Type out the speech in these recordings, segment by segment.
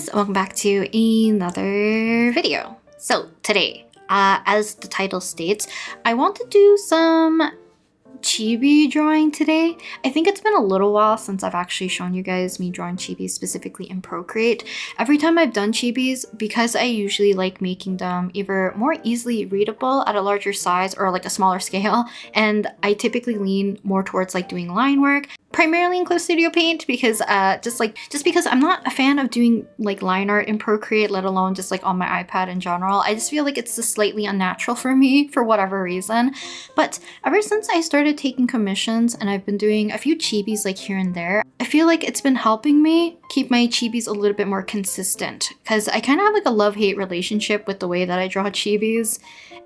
guys, welcome back to another video. So today, as the title states, I want to do some chibi drawing today. I think it's been a little while since I've actually shown you guys me drawing chibis specifically in Procreate. Every time I've done chibis, because I usually like making them either more easily readable at a larger size or like a smaller scale, and I typically lean more towards like doing line work, primarily in Close Studio Paint, because just because I'm not a fan of doing like line art in Procreate, let alone just like on my iPad in general. I just feel like it's just slightly unnatural for me for whatever reason. But ever since I started taking commissions and I've been doing a few chibis like here and there, I feel like it's been helping me keep my chibis a little bit more consistent, because I kind of have like a love-hate relationship with the way that I draw chibis.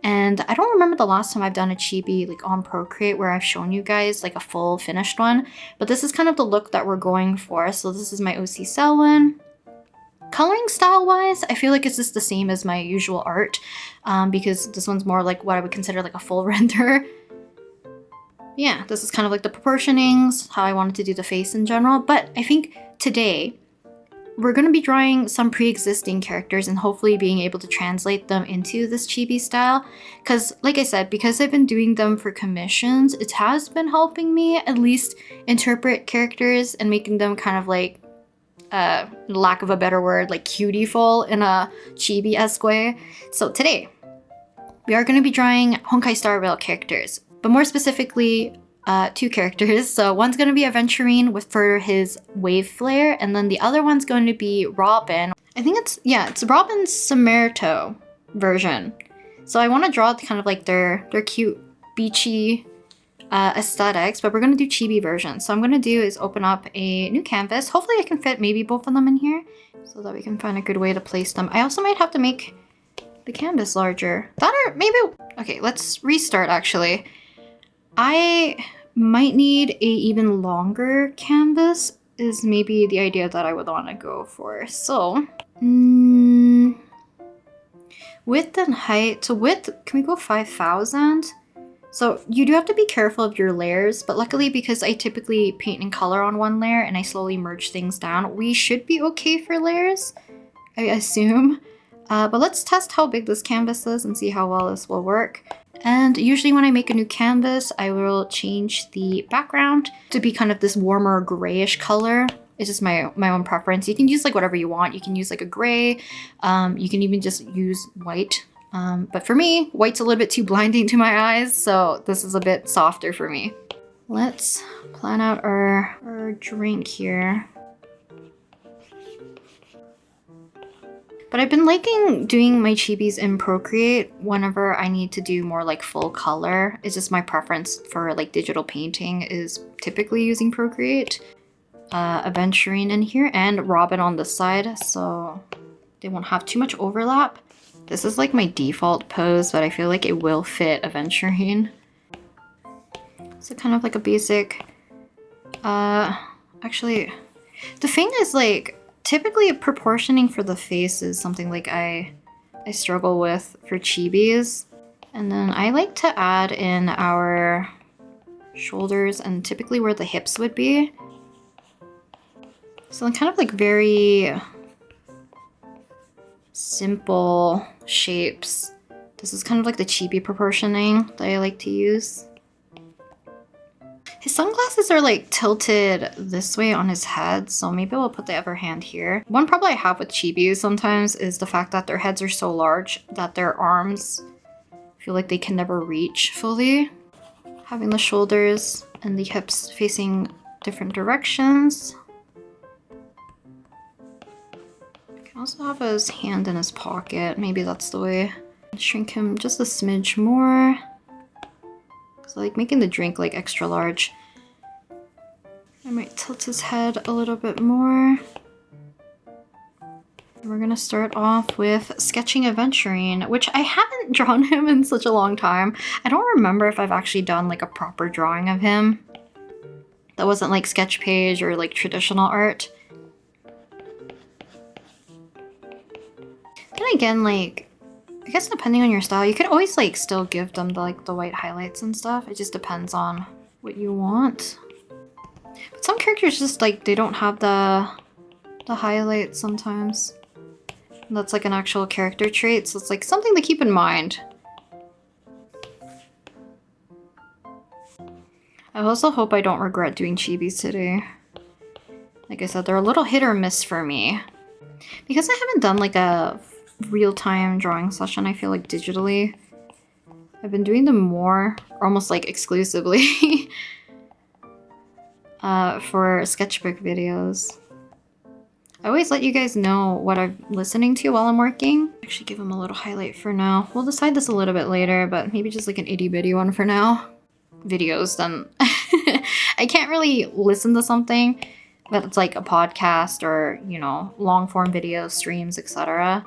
And I don't remember the last time I've done a chibi like on Procreate where I've shown you guys like a full finished one, but this is kind of the look that we're going for. So this is my OC cell one. Coloring style wise, I feel like it's just the same as my usual art, because this one's more like what I would consider like a full render. Yeah, this is kind of like the proportionings, how I wanted to do the face in general. But I think today we're going to be drawing some pre-existing characters and hopefully being able to translate them into this chibi style. Because like I said, because I've been doing them for commissions, it has been helping me at least interpret characters and making them kind of like, lack of a better word, like cutie-ful in a chibi-esque way. So today, we are going to be drawing Honkai Star Rail characters, but more specifically, two characters. So one's going to be Aventurine for his Waveflair, and then the other one's going to be Robin. I think it's Robin's Samerto version. So I want to draw kind of like their cute beachy aesthetics, but we're going to do chibi versions. So I'm going to do is open up a new canvas. Hopefully I can fit maybe both of them in here so that we can find a good way to place them. I also might have to make the canvas larger. That or maybe, okay, let's restart actually. I might need a even longer canvas is maybe the idea that I would want to go for. So, width and height. So width, can we go 5,000? So you do have to be careful of your layers, but luckily because I typically paint in color on one layer and I slowly merge things down, we should be okay for layers, I assume. But let's test how big this canvas is and see how well this will work. And usually when I make a new canvas, I will change the background to be kind of this warmer grayish color. It's just my own preference. You can use like whatever you want. You can use like a gray. You can even just use white. But for me, white's a little bit too blinding to my eyes, so this is a bit softer for me. Let's plan out our drink here. But I've been liking doing my chibis in Procreate whenever I need to do more like full color. It's just my preference for like digital painting is typically using Procreate. Aventurine in here and Robin on this side, so they won't have too much overlap. This is like my default pose, but I feel like it will fit Aventurine. So kind of like a basic, actually, the thing is like, typically proportioning for the face is something like I struggle with for chibis. And then I like to add in our shoulders and typically where the hips would be. So kind of like very simple shapes. This is kind of like the chibi proportioning that I like to use. His sunglasses are like tilted this way on his head, so maybe we'll put the other hand here. One problem I have with chibis sometimes is the fact that their heads are so large that their arms feel like they can never reach fully. Having the shoulders and the hips facing different directions. I can also have his hand in his pocket. Maybe that's the way. Shrink him just a smidge more. So like making the drink like extra large. I might tilt his head a little bit more. We're gonna start off with sketching Aventurine, which I haven't drawn him in such a long time. I don't remember if I've actually done like a proper drawing of him. That wasn't like sketch page or like traditional art. Then again, like, I guess depending on your style, you could always like still give them the white highlights and stuff. It just depends on what you want. But some characters just like, they don't have the highlights sometimes. That's like an actual character trait, so it's like something to keep in mind. I also hope I don't regret doing chibis today. Like I said, they're a little hit or miss for me. Because I haven't done like a real-time drawing session, I feel like digitally. I've been doing them more, or almost like exclusively, for sketchbook videos. I always let you guys know what I'm listening to while I'm working. Actually give them a little highlight for now. We'll decide this a little bit later, but maybe just like an itty-bitty one for now. Videos, then I can't really listen to something, but it's like a podcast or, you know, long-form videos, streams, etc.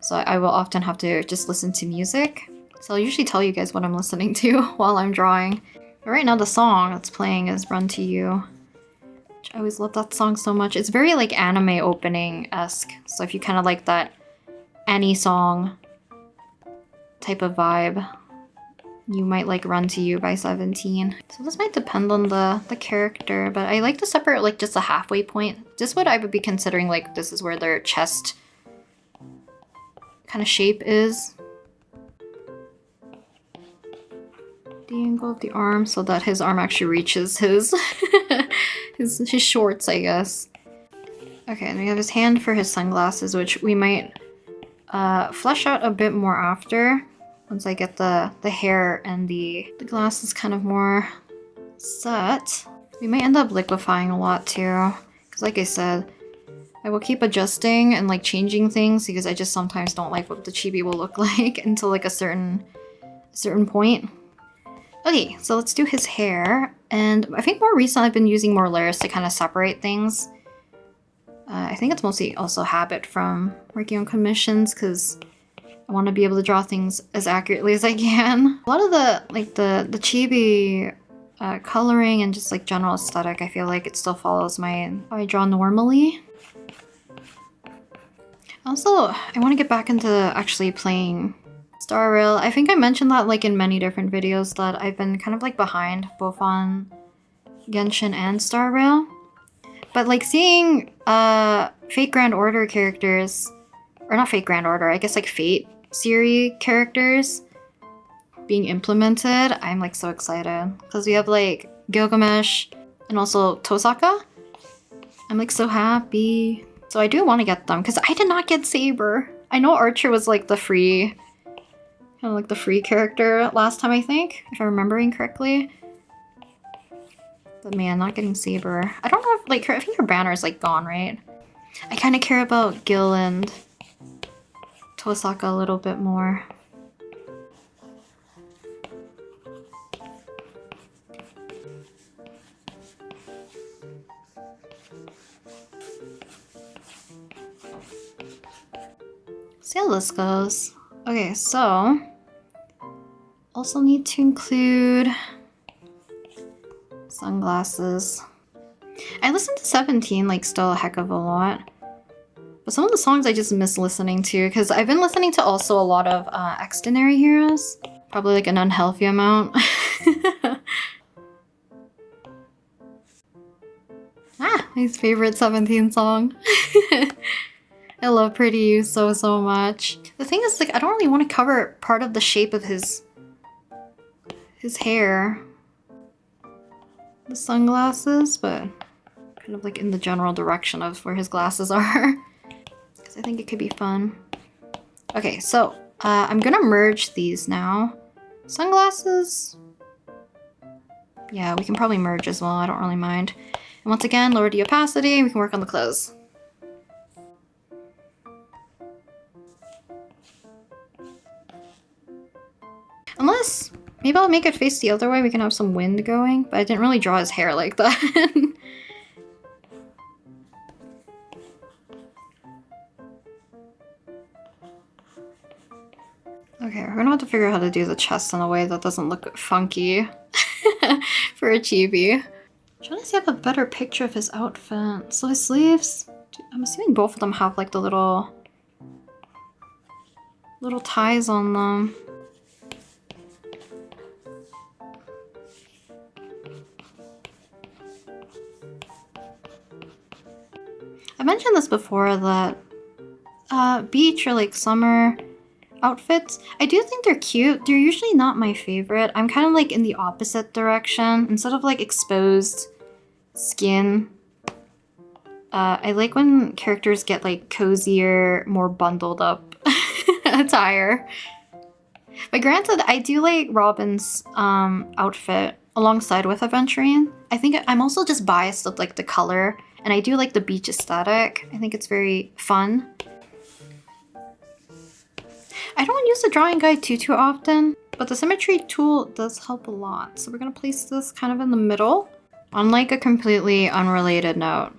So I will often have to just listen to music. So I'll usually tell you guys what I'm listening to while I'm drawing. But right now the song that's playing is Run to You. I always love that song so much. It's very like anime opening-esque. So if you kind of like that Annie song type of vibe, you might like Run to You by 17. So this might depend on the character, but I like to separate like just a halfway point. Just what I would be considering like this is where their chest kind of shape is. The angle of the arm so that his arm actually reaches his his shorts, I guess. Okay, and we have his hand for his sunglasses, which we might flesh out a bit more after. Once I get the hair and the glasses kind of more set. We might end up liquefying a lot too. Because like I said, I will keep adjusting and like changing things because I just sometimes don't like what the chibi will look like until like a certain point. Okay, so let's do his hair. And I think more recently I've been using more layers to kind of separate things. I think it's mostly also habit from working on commissions because I want to be able to draw things as accurately as I can. A lot of the chibi coloring and just like general aesthetic, I feel like it still follows how I draw normally. Also, I want to get back into actually playing Star Rail. I think I mentioned that like in many different videos that I've been kind of like behind both on Genshin and Star Rail. But like seeing Fate Grand Order characters, or not Fate Grand Order, I guess like Fate series characters being implemented, I'm like so excited. Because we have like Gilgamesh and also Tosaka. I'm like so happy. So I do want to get them because I did not get Saber. I know Archer was like the free, kind of like the free character last time I think, if I'm remembering correctly. But man, not getting Saber. I don't know if like I think her banner is like gone, right? I kind of care about Gil and Tosaka a little bit more. See how this goes. Okay, so also need to include sunglasses. I listen to 17 like still a heck of a lot. But some of the songs I just miss listening to because I've been listening to also a lot of extraordinary heroes. Probably like an unhealthy amount. My favorite 17 song. I love Pretty You so much. The thing is like I don't really want to cover part of the shape of his hair. The sunglasses, but kind of like in the general direction of where his glasses are. I think it could be fun. Okay, so I'm gonna merge these now. Sunglasses. Yeah, we can probably merge as well. I don't really mind. And once again, lower the opacity. We can work on the clothes. Unless maybe I'll make it face the other way. We can have some wind going. But I didn't really draw his hair like that. Okay, we're gonna have to figure out how to do the chest in a way that doesn't look funky for a chibi. I'm trying to see if I have a better picture of his outfit. So his sleeves, I'm assuming both of them have like the little ties on them. I mentioned this before that beach or like summer outfits. I do think they're cute. They're usually not my favorite. I'm kind of like in the opposite direction. Instead of like exposed skin, I like when characters get like cozier, more bundled up attire. But granted, I do like Robin's outfit alongside with Aventurine. I think I'm also just biased with like the color, and I do like the beach aesthetic. I think it's very fun. I don't use the drawing guide too often, but the symmetry tool does help a lot. So we're gonna place this kind of in the middle. On like a completely unrelated note,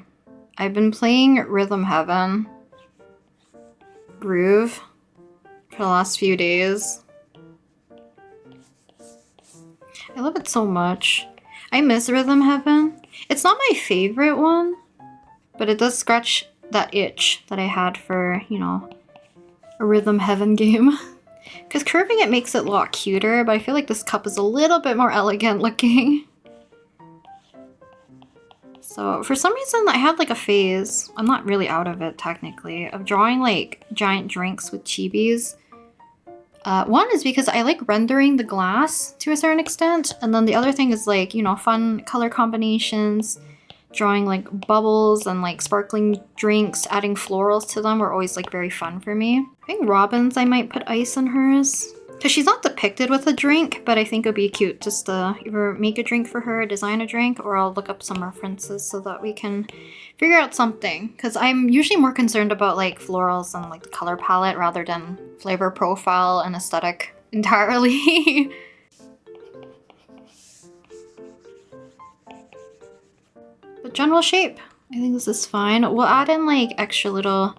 I've been playing Rhythm Heaven Groove for the last few days. I love it so much. I miss Rhythm Heaven. It's not my favorite one, but it does scratch that itch that I had for, you know, a Rhythm Heaven game. Because curving it makes it a lot cuter, but I feel like this cup is a little bit more elegant looking. So for some reason I had like a phase, I'm not really out of it technically, of drawing like giant drinks with chibis. One is because I like rendering the glass to a certain extent, and then the other thing is like, you know, fun color combinations, drawing like bubbles and like sparkling drinks, adding florals to them were always like very fun for me. I think Robin's I might put ice in hers, because she's not depicted with a drink, but I think it'd be cute just to either make a drink for her, design a drink, or I'll look up some references so that we can figure out something. Because I'm usually more concerned about like florals and like the color palette rather than flavor profile and aesthetic entirely. But general shape, I think this is fine. We'll add in like extra little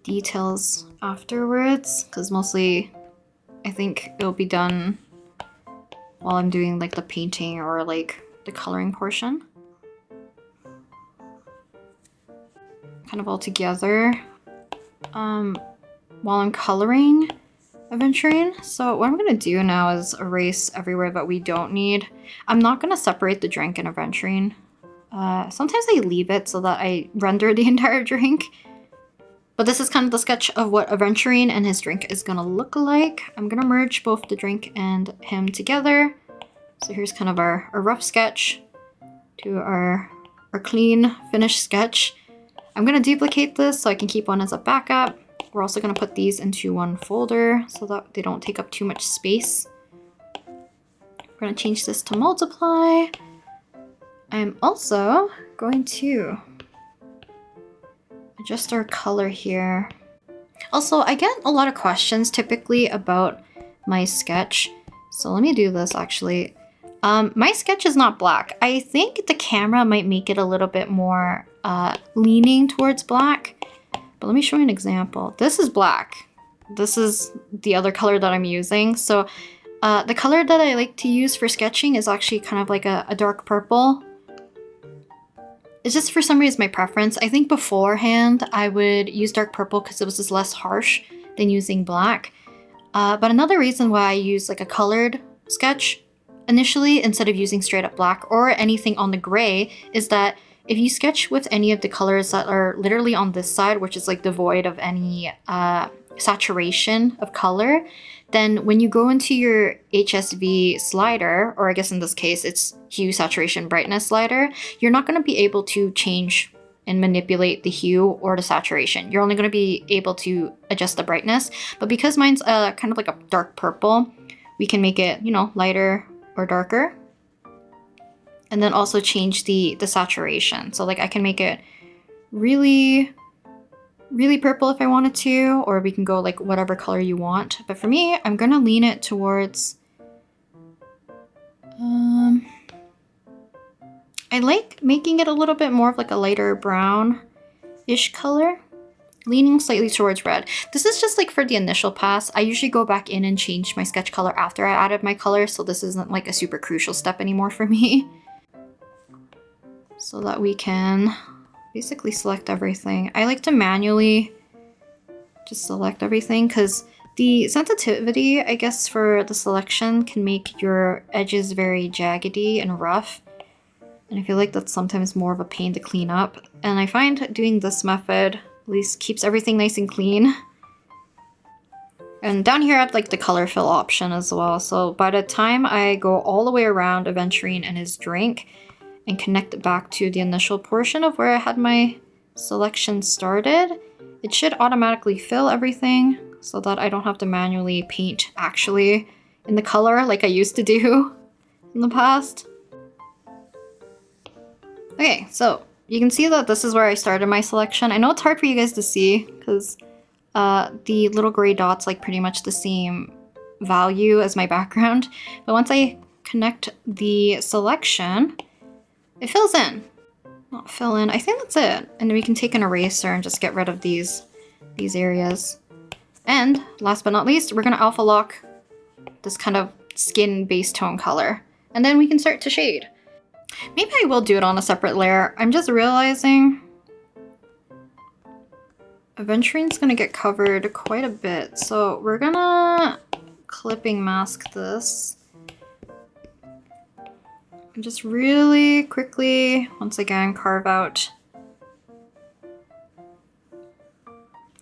details afterwards, because mostly I think it'll be done while I'm doing like the painting or like the coloring portion. Kind of all together while I'm coloring Aventurine. So what I'm gonna do now is erase everywhere that we don't need. I'm not gonna separate the drink in Aventurine. Sometimes I leave it so that I render the entire drink. But this is kind of the sketch of what Aventurine and his drink is gonna look like. I'm gonna merge both the drink and him together. So here's kind of our rough sketch to our clean finished sketch. I'm gonna duplicate this so I can keep one as a backup. We're also gonna put these into one folder so that they don't take up too much space. We're gonna change this to multiply. I'm also going to adjust our color here. Also, I get a lot of questions typically about my sketch. So let me do this actually. My sketch is not black. I think the camera might make it a little bit more leaning towards black. But let me show you an example. This is black. This is the other color that I'm using. So the color that I like to use for sketching is actually kind of like a dark purple. It's just for some reason my preference. I think beforehand I would use dark purple because it was just less harsh than using black. But another reason why I use like a colored sketch initially instead of using straight up black or anything on the gray is that if you sketch with any of the colors that are literally on this side, which is like devoid of any saturation of color, then when you go into your HSV slider, or I guess in this case it's hue, saturation, brightness slider, you're not going to be able to change and manipulate the hue or the saturation. You're only going to be able to adjust the brightness. But because mine's kind of like a dark purple, we can make it, you know, lighter or darker. And then also change the saturation. So like I can make it really purple if I wanted to, or we can go like whatever color you want. But for me, I'm gonna lean it towards, I like making it a little bit more of like a lighter brown-ish color, leaning slightly towards red. This is just like for the initial pass. I usually go back in and change my sketch color after I added my color, so this isn't like a super crucial step anymore for me. So that we can basically select everything. I like to manually just select everything because the sensitivity, I guess, for the selection can make your edges very jaggedy and rough. And I feel like that's sometimes more of a pain to clean up. And I find doing this method At least keeps everything nice and clean. And down here I have like the color fill option as well. So by the time I go all the way around Aventurine and his drink and connect it back to the initial portion of where I had my selection started, it should automatically fill everything so that I don't have to manually paint actually in the color like I used to do in the past. Okay, so you can see that this is where I started my selection. I know it's hard for you guys to see because the little gray dot's like pretty much the same value as my background. But once I connect the selection, it fills in. Not fill in, I think that's it. And then we can take an eraser and just get rid of these areas. And last but not least, we're gonna alpha lock this kind of skin base tone color. And then we can start to shade. Maybe I will do it on a separate layer. I'm just realizing Aventurine's gonna get covered quite a bit. So we're gonna clipping mask this. And just really quickly, once again, carve out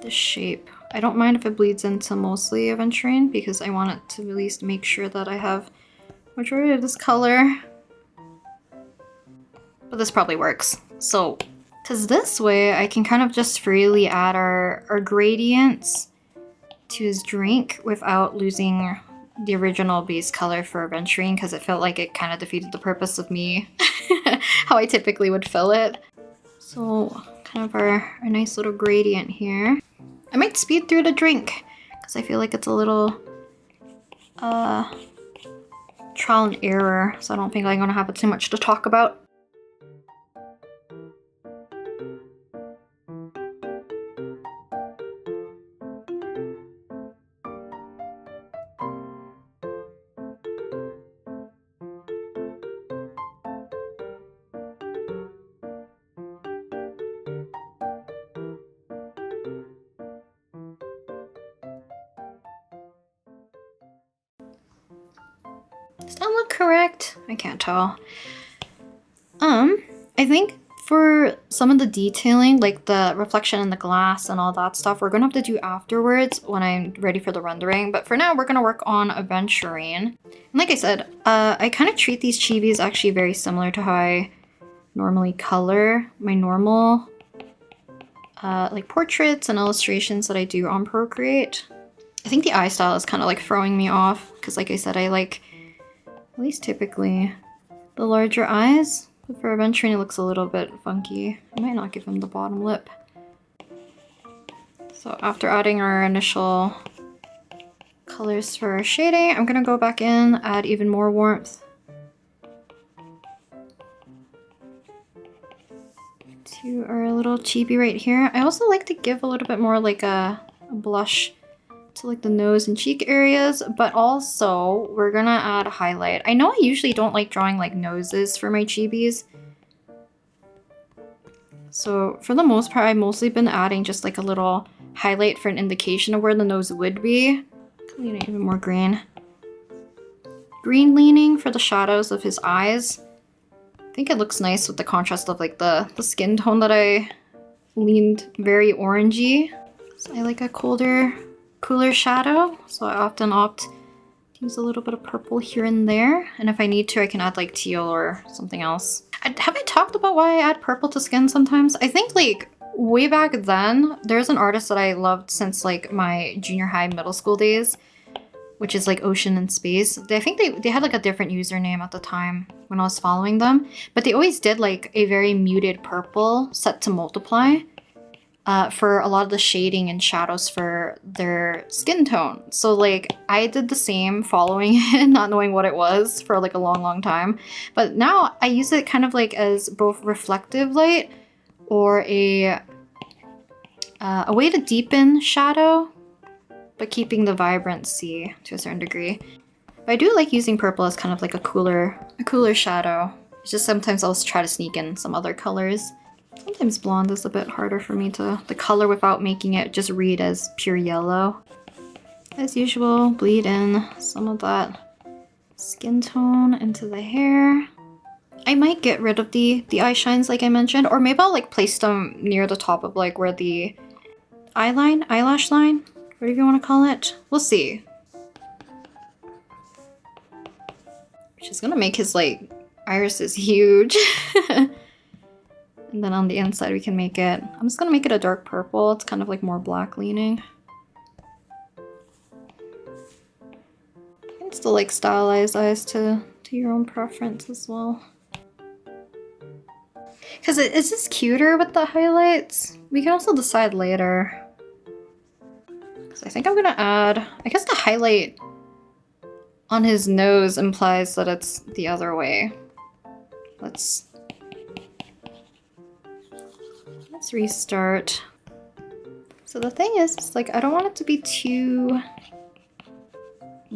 the shape. I don't mind if it bleeds into mostly Aventurine because I want it to at least make sure that I have majority of this color. But this probably works. So, because this way I can kind of just freely add our gradients to his drink without losing the original base color for Aventurine, because it felt like it kind of defeated the purpose of me how I typically would fill it. So kind of our nice little gradient here. I might speed through the drink because I feel like it's a little trial and error, so I don't think I'm gonna have too much to talk about. Does that look correct? I can't tell. I think for some of the detailing, like the reflection in the glass and all that stuff, we're gonna have to do afterwards when I'm ready for the rendering. But for now, we're gonna work on Aventurine. And like I said, I kind of treat these chibis actually very similar to how I normally color my normal like portraits and illustrations that I do on Procreate. I think the eye style is kind of like throwing me off because like I said, I like at least typically the larger eyes. But for Aventurine, it looks a little bit funky. I might not give him the bottom lip. So after adding our initial colors for our shading, I'm gonna go back in, add even more warmth to our little chibi right here. I also like to give a little bit more like a blush to like the nose and cheek areas, but also we're gonna add a highlight. I know I usually don't like drawing like noses for my chibis. So for the most part, I've mostly been adding just like a little highlight for an indication of where the nose would be. Even more green. Green leaning for the shadows of his eyes. I think it looks nice with the contrast of like the skin tone that I leaned very orangey. So I like a cooler shadow, so I often opt to use a little bit of purple here and there, and if I need to I can add like teal or something else. Have I talked about why I add purple to skin sometimes? I think like way back then there's an artist that I loved since like my junior high middle school days, which is like Ocean and Space. I think they had like a different username at the time when I was following them, but they always did like a very muted purple set to multiply for a lot of the shading and shadows for their skin tone. So like I did the same following it, not knowing what it was for like a long time. But now I use it kind of like as both reflective light or a way to deepen shadow, but keeping the vibrancy to a certain degree. But I do like using purple as kind of like a cooler shadow. It's just sometimes I'll try to sneak in some other colors. Sometimes blonde is a bit harder for me to color without making it just read as pure yellow. As usual, bleed in some of that skin tone into the hair. I might get rid of the eye shines like I mentioned, or maybe I'll like place them near the top of like where the eyelash line, whatever you want to call it. We'll see. Which is gonna make his like irises huge. And then on the inside we can make it, I'm just gonna make it a dark purple. It's kind of like more black leaning. You can still like stylize eyes to your own preference as well. Because is this cuter with the highlights? We can also decide later. Because I think I'm gonna add, I guess the highlight on his nose implies that it's the other way. Let's restart. So the thing is, like, I don't want it to be too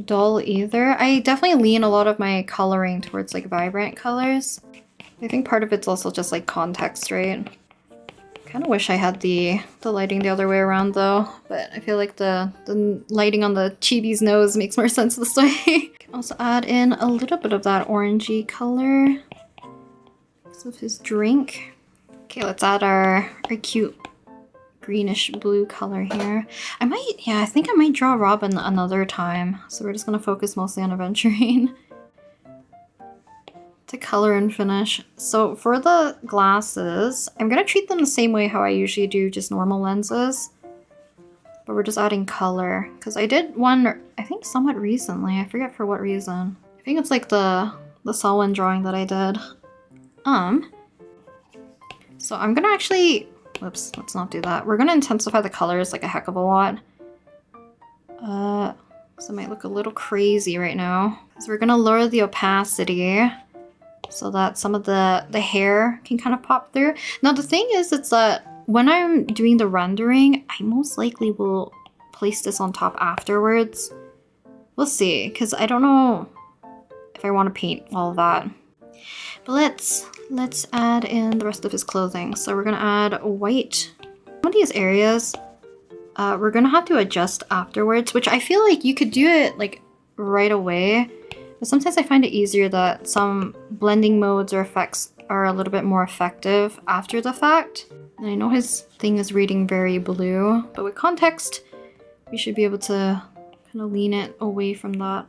dull either. I definitely lean a lot of my coloring towards like vibrant colors. I think part of it's also just like context, right? Kind of wish I had the lighting the other way around though, but I feel like the lighting on the Chibi's nose makes more sense this way. Can also add in a little bit of that orangey color because of his drink. Okay, let's add our cute greenish blue color here. I think I might draw Robin another time. So we're just gonna focus mostly on Aventurine to color and finish. So for the glasses, I'm gonna treat them the same way how I usually do just normal lenses. But we're just adding color. Because I did one, I think somewhat recently. I forget for what reason. I think it's like the Selwyn drawing that I did. So I'm gonna actually, whoops, let's not do that. We're gonna intensify the colors like a heck of a lot. So it might look a little crazy right now. So we're gonna lower the opacity so that some of the hair can kind of pop through. Now the thing is, it's that when I'm doing the rendering, I most likely will place this on top afterwards. We'll see, because I don't know if I want to paint all of that. But let's add in the rest of his clothing. So we're gonna add white. Some of these areas we're gonna have to adjust afterwards, which I feel like you could do it like right away. But sometimes I find it easier that some blending modes or effects are a little bit more effective after the fact. And I know his thing is reading very blue, but with context, we should be able to kind of lean it away from that.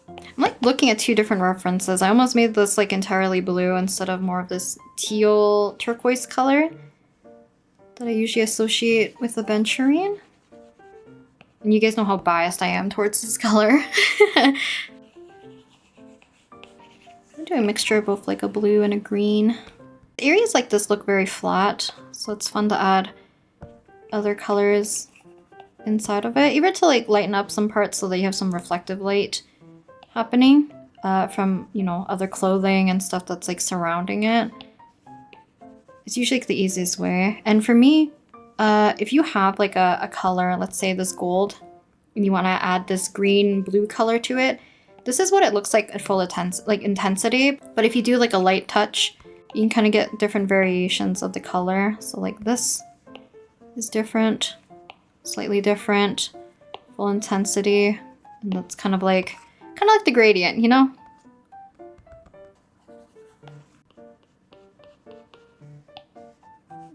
I'm like looking at two different references. I almost made this like entirely blue instead of more of this teal turquoise color that I usually associate with Aventurine. And you guys know how biased I am towards this color. I'm doing a mixture of both like a blue and a green. Areas like this look very flat, so it's fun to add other colors inside of it, even to like lighten up some parts so that you have some reflective light happening from, you know, other clothing and stuff that's like surrounding it. It's usually like the easiest way. And for me, if you have like a color, let's say this gold, and you want to add this green blue color to it, this is what it looks like at full intensity. But if you do like a light touch, you can kind of get different variations of the color. So like this is different, slightly different, full intensity, and that's kind of like the gradient, you know?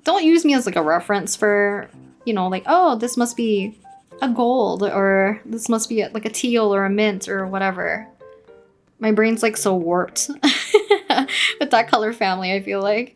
Don't use me as like a reference for, you know, like, oh, this must be a gold, or this must be like a teal or a mint or whatever. My brain's like so warped with that color family, I feel like.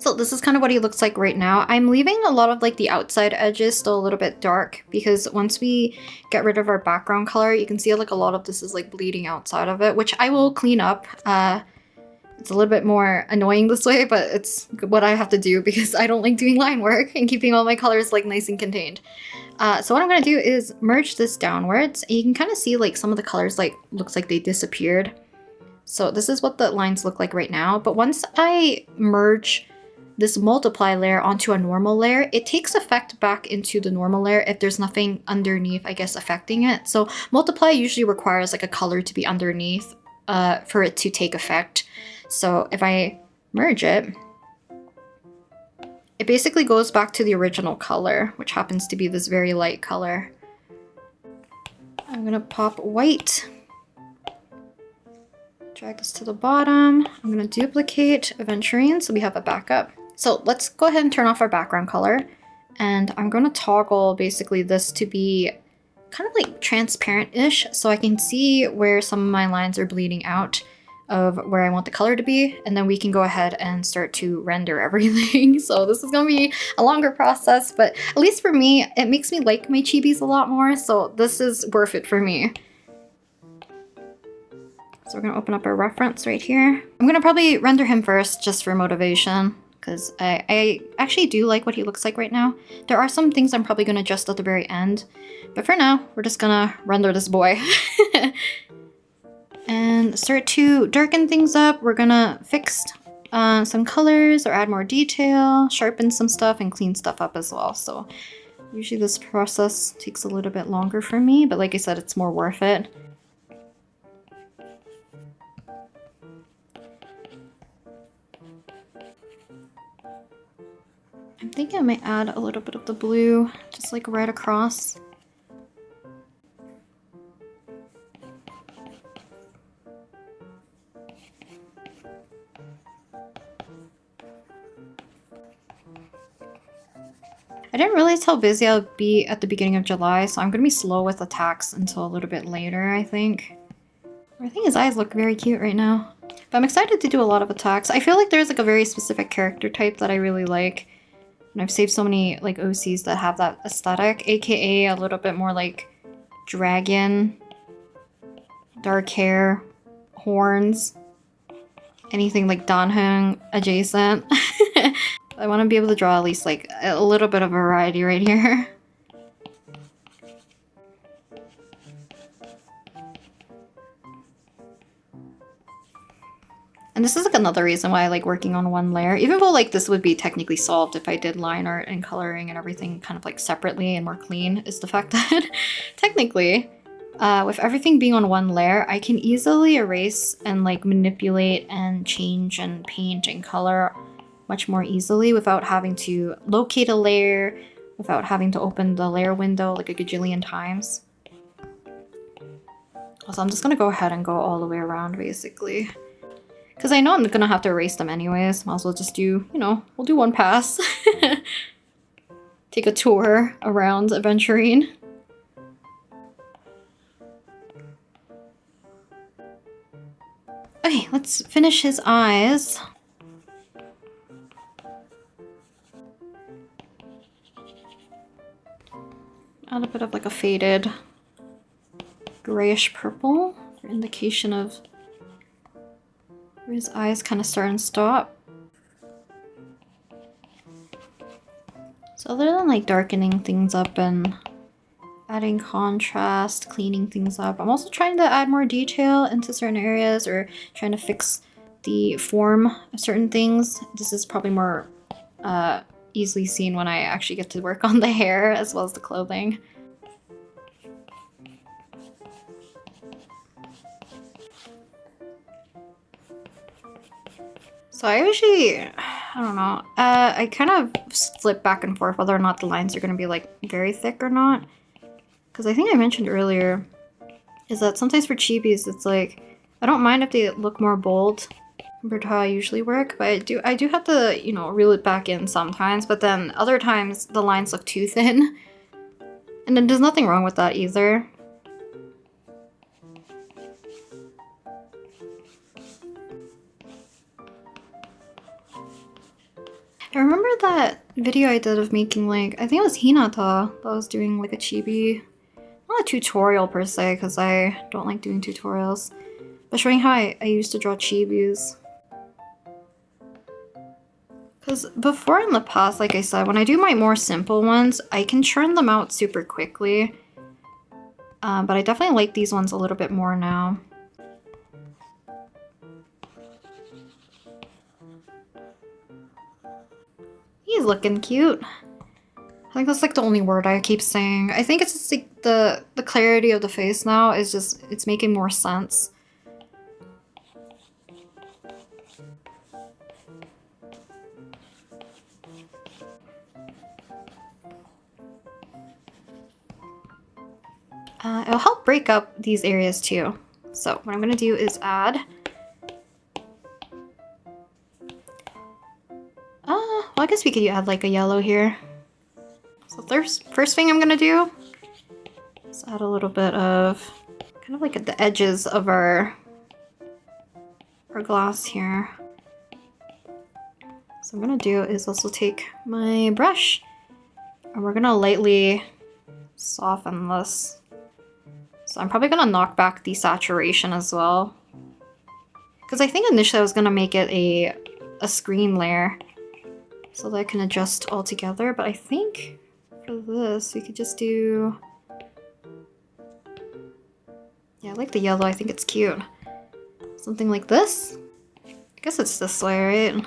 So this is kind of what he looks like right now. I'm leaving a lot of like the outside edges still a little bit dark because once we get rid of our background color, you can see like a lot of this is like bleeding outside of it, which I will clean up. It's a little bit more annoying this way, but it's what I have to do because I don't like doing line work and keeping all my colors like nice and contained. So what I'm gonna do is merge this downwards, and you can kind of see like some of the colors like looks like they disappeared. So this is what the lines look like right now. But once I merge this multiply layer onto a normal layer, it takes effect back into the normal layer if there's nothing underneath, I guess, affecting it. So multiply usually requires like a color to be underneath for it to take effect. So if I merge it, it basically goes back to the original color, which happens to be this very light color. I'm gonna pop white, drag this to the bottom. I'm gonna duplicate Aventurine so we have a backup. So let's go ahead and turn off our background color. And I'm gonna toggle basically this to be kind of like transparent-ish so I can see where some of my lines are bleeding out of where I want the color to be, and then we can go ahead and start to render everything. So this is gonna be a longer process, but at least for me, it makes me like my chibis a lot more, so this is worth it for me. So we're gonna open up our reference right here. I'm gonna probably render him first just for motivation, because I actually do like what he looks like right now. There are some things I'm probably gonna adjust at the very end, but for now, we're just gonna render this boy. And start to darken things up. We're gonna fix some colors or add more detail, sharpen some stuff, and clean stuff up as well. So usually this process takes a little bit longer for me, but like I said, it's more worth it. I'm thinking I might add a little bit of the blue, just like right across. I didn't realize how busy I'll be at the beginning of July, so I'm gonna be slow with attacks until a little bit later, I think. I think his eyes look very cute right now. But I'm excited to do a lot of attacks. I feel like there's like a very specific character type that I really like. And I've saved so many like OCs that have that aesthetic, aka a little bit more like dragon, dark hair, horns, anything like Danheng adjacent. I want to be able to draw at least like a little bit of variety right here. And this is like another reason why I like working on one layer, even though like this would be technically solved if I did line art and coloring and everything kind of like separately and more clean, is the fact that technically with everything being on one layer, I can easily erase and like manipulate and change and paint and color much more easily without having to locate a layer, without having to open the layer window like a gajillion times. So I'm just gonna go ahead and go all the way around basically. Because I know I'm gonna have to erase them anyways. Might as well just do, you know, we'll do one pass. Take a tour around Aventurine. Okay, let's finish his eyes. Add a bit of like a faded grayish purple for indication of where his eyes kind of start and stop. So other than like darkening things up and adding contrast, cleaning things up, I'm also trying to add more detail into certain areas or trying to fix the form of certain things. This is probably more easily seen when I actually get to work on the hair as well as the clothing. So I usually, I don't know, I kind of flip back and forth whether or not the lines are going to be like very thick or not. Because I think I mentioned earlier is that sometimes for chibis it's like, I don't mind if they look more bold compared to how I usually work, but I do have to, you know, reel it back in sometimes, but then other times the lines look too thin. And then there's nothing wrong with that either. I remember that video I did of making like, I think it was Hinata that was doing like a chibi, not a tutorial per se because I don't like doing tutorials, but showing how I used to draw chibis. Because before in the past, like I said, when I do my more simple ones, I can churn them out super quickly. But I definitely like these ones a little bit more now. He's looking cute. I think that's like the only word I keep saying. I think it's just like the clarity of the face now is just, it's making more sense. It'll help break up these areas too. So what I'm gonna do is add well, I guess we could add like a yellow here. So first thing I'm gonna do is add a little bit of kind of like at the edges of our glass here. So what I'm gonna do is also take my brush and we're gonna lightly soften this. So I'm probably gonna knock back the saturation as well. Because I think initially I was gonna make it a screen layer so that I can adjust all together, but I think for this we could just do, yeah, I like the yellow, I think it's cute. Something like this? I guess it's this way, right?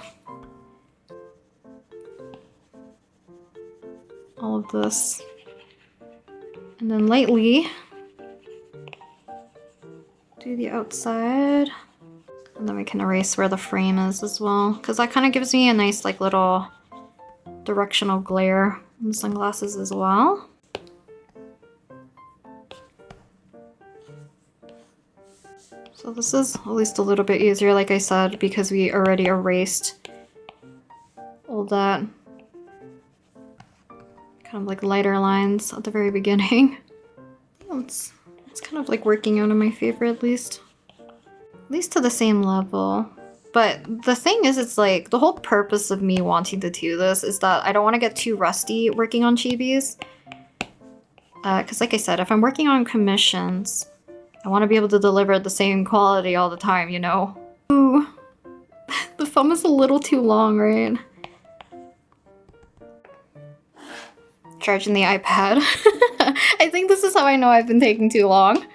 All of this. And then lightly do the outside. And then we can erase where the frame is as well. Because that kind of gives me a nice like little directional glare in the sunglasses as well. So this is at least a little bit easier, like I said, because we already erased all that kind of like lighter lines at the very beginning. It's kind of like working out in my favor at least to the same level. But the thing is, it's like the whole purpose of me wanting to do this is that I don't want to get too rusty working on chibis. Because like I said, if I'm working on commissions, I want to be able to deliver the same quality all the time, you know? Ooh, the thumb is a little too long, right? Charging the iPad. I think this is how I know I've been taking too long.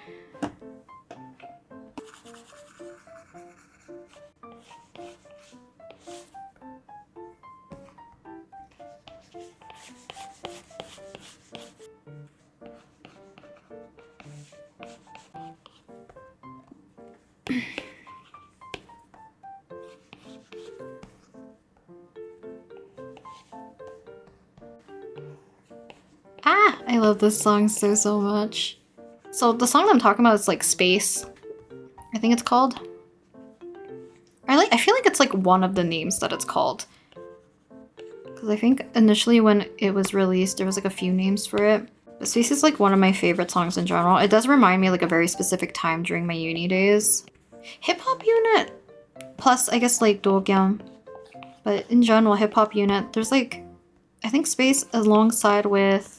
Ah, I love this song so much. So the song I'm talking about is like Space, I think it's called. I feel like it's like one of the names that it's called. Because I think initially when it was released, there was like a few names for it. But Space is like one of my favorite songs in general. It does remind me like a very specific time during my uni days. Hip hop unit, plus I guess like Dogyam. But in general, hip hop unit, there's like, I think Space alongside with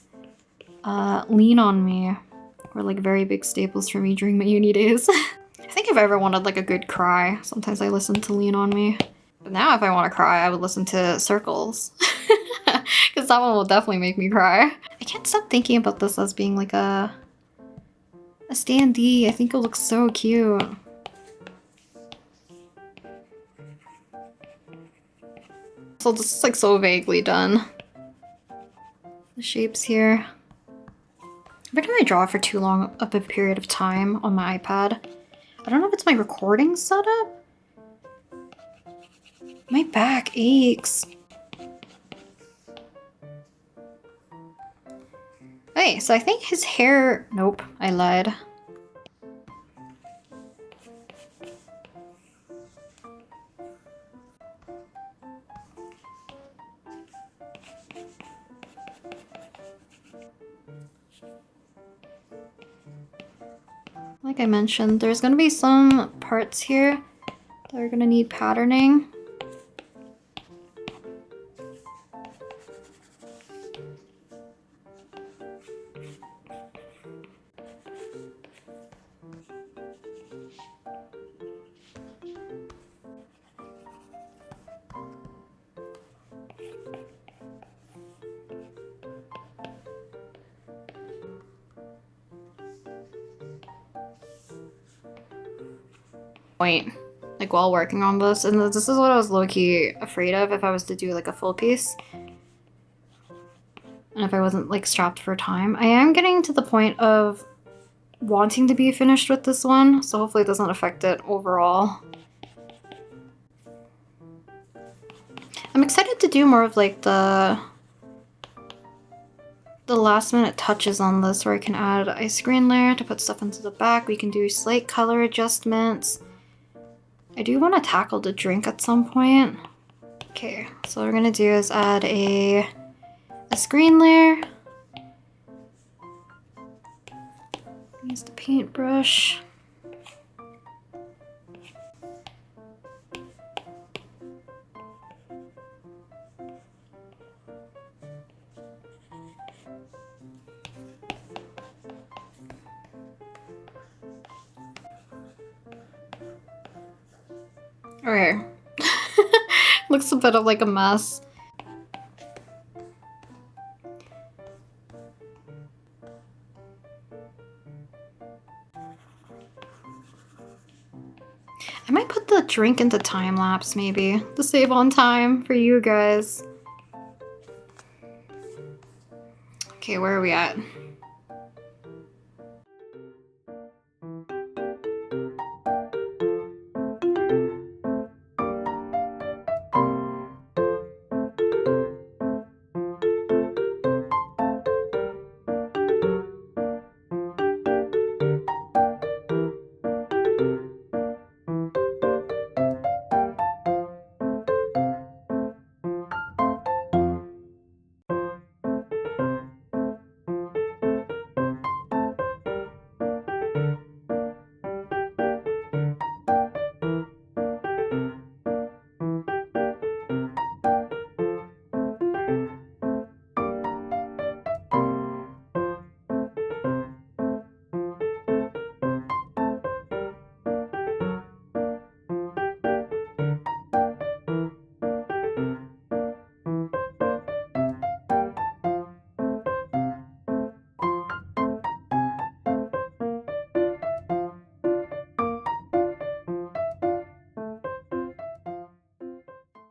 Lean on Me were like very big staples for me during my uni days. I think if I ever wanted like a good cry, sometimes I listened to Lean on Me. But now if I want to cry, I would listen to Circles. Because that one will definitely make me cry. I can't stop thinking about this as being like a standee. I think it looks so cute. So this is like so vaguely done. The shapes here. Every time I draw for too long of a period of time on my iPad, I don't know if it's my recording setup. My back aches. Okay, so I think his hair... Nope, I lied. Like I mentioned, there's gonna be some parts here that are gonna need patterning. Point, like while working on this, and this is what I was low-key afraid of if I was to do like a full piece. And if I wasn't like strapped for time. I am getting to the point of wanting to be finished with this one, so hopefully it doesn't affect it overall. I'm excited to do more of like the the last minute touches on this where I can add a screen layer to put stuff into the back. We can do slight color adjustments. I do want to tackle the drink at some point. Okay, so what we're gonna do is add a screen layer. Use the paintbrush. Okay. Looks a bit of like a mess. I might put the drink into time lapse maybe to save on time for you guys. Okay, where are we at?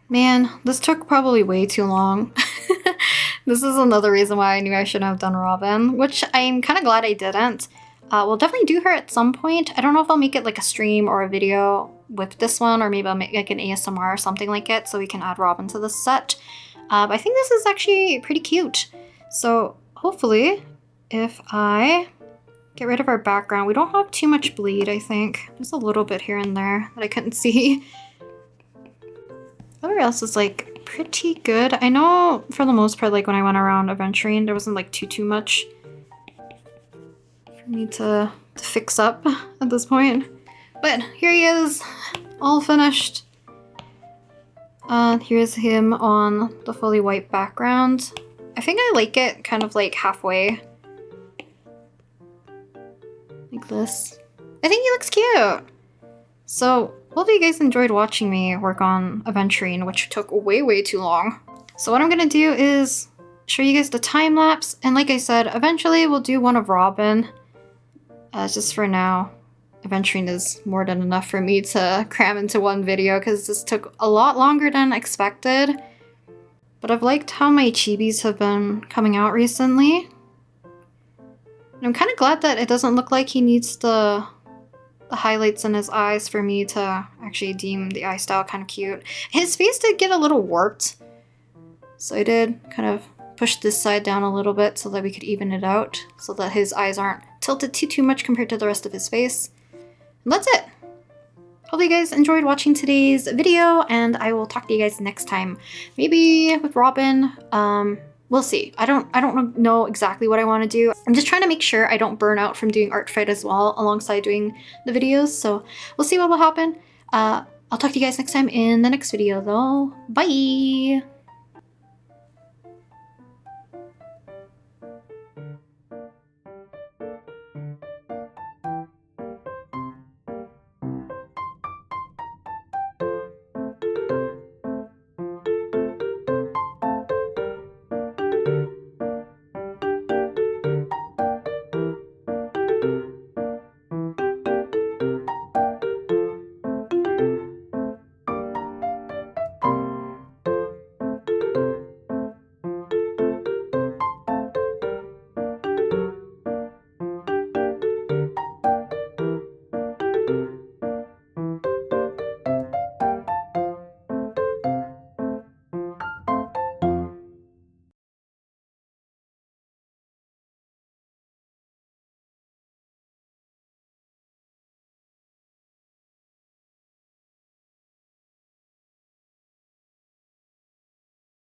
Man, this took probably way too long. This is another reason why I knew I shouldn't have done Robin, which I'm kind of glad I didn't. We'll definitely do her at some point. I don't know if I'll make it like a stream or a video with this one, or maybe I'll make like an ASMR or something like it so we can add Robin to the set. But I think this is actually pretty cute. So hopefully, if I get rid of our background, we don't have too much bleed, I think. There's a little bit here and there that I couldn't see. Everywhere else is like pretty good. I know for the most part, like when I went around Aventurine, there wasn't like too much for me to fix up at this point. But here he is, all finished. Here's him on the fully white background. I think I like it kind of like halfway. Like this. I think he looks cute. So, hope you guys enjoyed watching me work on Aventurine, which took way too long. So what I'm gonna do is show you guys the time lapse, and like I said, eventually we'll do one of Robin. Just for now, Aventurine is more than enough for me to cram into one video because this took a lot longer than expected. But I've liked how my chibis have been coming out recently. And I'm kind of glad that it doesn't look like he needs the highlights in his eyes for me to actually deem the eye style kind of cute. His face did get a little warped, so I did kind of push this side down a little bit so that we could even it out, so that his eyes aren't tilted too much compared to the rest of his face. And that's it! Hope you guys enjoyed watching today's video, and I will talk to you guys next time. Maybe with Robin, we'll see. I don't know exactly what I want to do. I'm just trying to make sure I don't burn out from doing Artfight as well alongside doing the videos, so we'll see what will happen. I'll talk to you guys next time in the next video though. Bye!